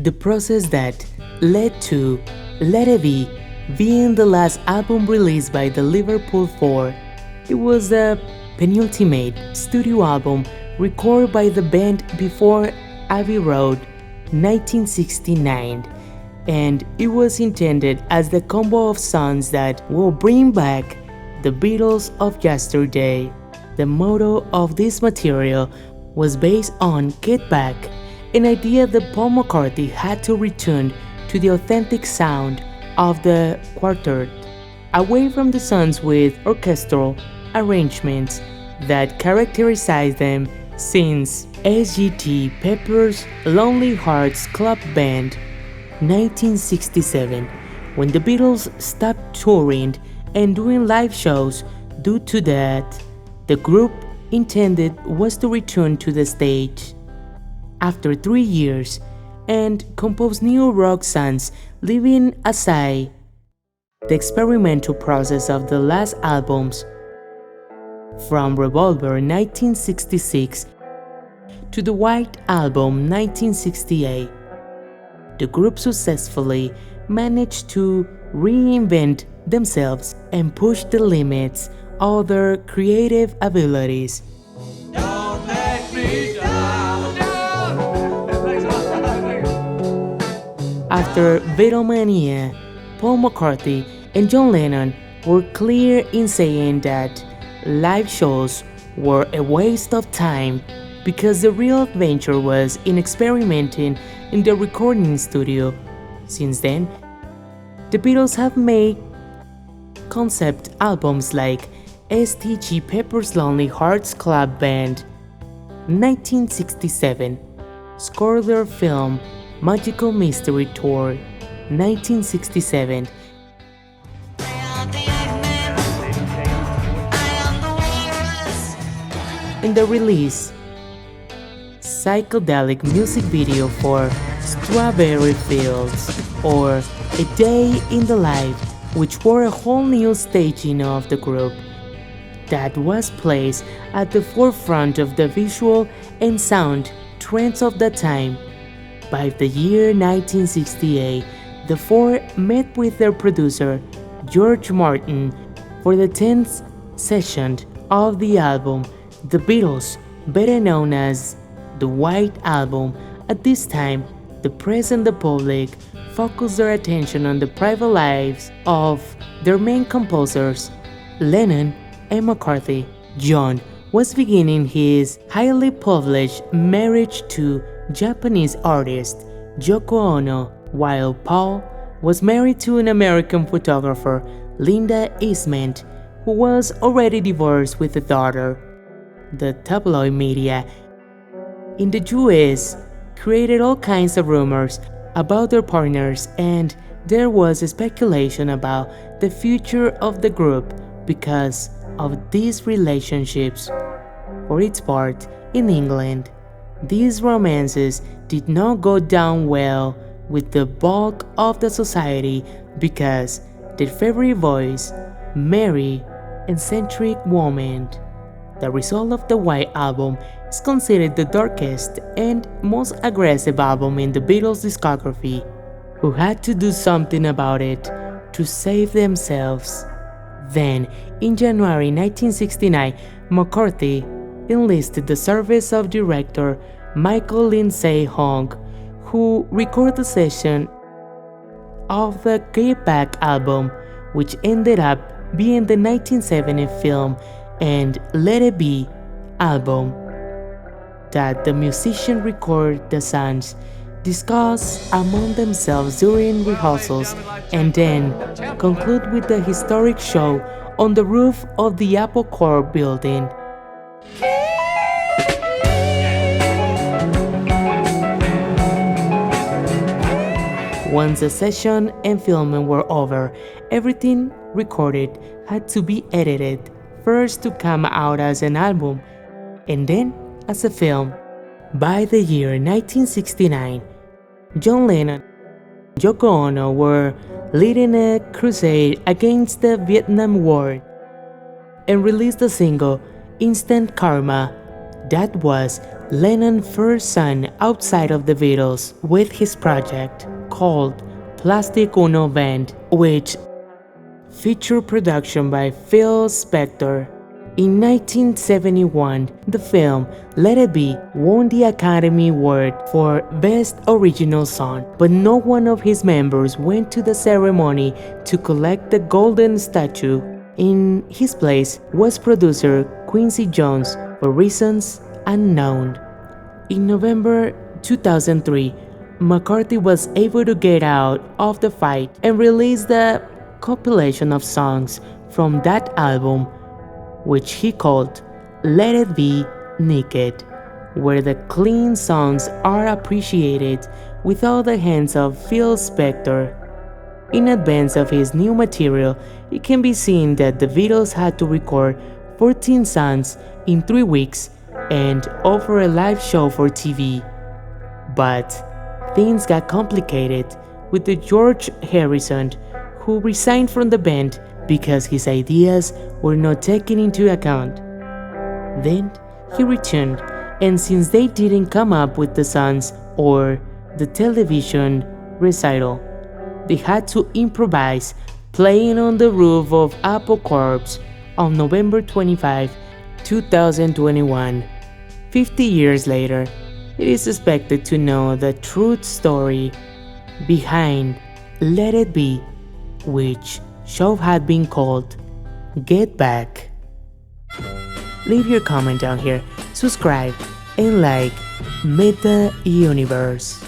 the process that led to Let It Be being the last album released by the Liverpool Four. It was the penultimate studio album recorded by the band before Abbey Road 1969, and it was intended as the combo of songs that will bring back the Beatles of yesterday. The motto of this material was based on Get Back, an idea that Paul McCartney had to return to the authentic sound of the quartet, away from the songs with orchestral arrangements that characterized them since Sgt. Pepper's Lonely Hearts Club Band 1967, when the Beatles stopped touring and doing live shows. Due to that, the group intended was to return to the stage after 3 years and compose new rock songs, leaving aside the experimental process of the last albums. From Revolver 1966 to the White Album 1968, the group successfully managed to reinvent themselves and push the limits of their creative abilities. Don't let me down. After Beatlemania, Paul McCartney and John Lennon were clear in saying that live shows were a waste of time because the real adventure was in experimenting in the recording studio. Since then, the Beatles have made concept albums like Sgt. Pepper's Lonely Hearts Club Band 1967, scored their film Magical Mystery Tour 1967, and the release psychedelic music video for Strawberry Fields or A Day in the Life, which were a whole new staging of the group that was placed at the forefront of the visual and sound trends of the time. By the year 1968, the four met with their producer, George Martin, for the 10th session of the album, The Beatles, better known as the White Album. At this time, the press and the public focused their attention on the private lives of their main composers, Lennon and McCartney. John was beginning his highly published marriage to Japanese artist Yoko Ono, while Paul was married to an American photographer, Linda Eastman, who was already divorced with a daughter. The tabloid media in the US created all kinds of rumors about their partners, and there was a speculation about the future of the group because of these relationships. For its part, in England, these romances did not go down well with the bulk of the society because their favorite voice, merry, eccentric woman. The result of the White Album is considered the darkest and most aggressive album in the Beatles' discography, who had to do something about it to save themselves. Then, in January 1969, McCartney enlisted the service of director Michael Lindsay Hong, who recorded the session of the Get Back album, which ended up being the 1970 film and Let It Be album, that the musicians record the songs, discuss among themselves during rehearsals, and then conclude with the historic show on the roof of the Apple Corps building. Once the session and filming were over, everything recorded had to be edited, first to come out as an album, and then as a film. By the year 1969, John Lennon and Yoko Ono were leading a crusade against the Vietnam War and released the single Instant Karma That was Lennon's first song outside of the Beatles with his project called Plastic Ono Band, which featured production by Phil Spector. In 1971, the film Let It Be won the Academy Award for Best Original Song, but no one of his members went to the ceremony to collect the golden statue. In his place was producer Quincy Jones for reasons unknown. In November 2003, McCartney was able to get out of the fight and release the compilation of songs from that album, which he called Let It Be Naked, where the clean songs are appreciated without the hands of Phil Spector. In advance of his new material, it can be seen that the Beatles had to record 14 songs in 3 weeks and offer a live show for TV. But things got complicated with the George Harrison, who resigned from the band because his ideas were not taken into account. Then he returned, and since they didn't come up with the songs or the television recital, they had to improvise, playing on the roof of Apple Corps on November 25, 2021. 50 years later, it is expected to know the true story behind Let It Be, which should have been called Get Back. Leave your comment down here, subscribe, and like Meta Universe.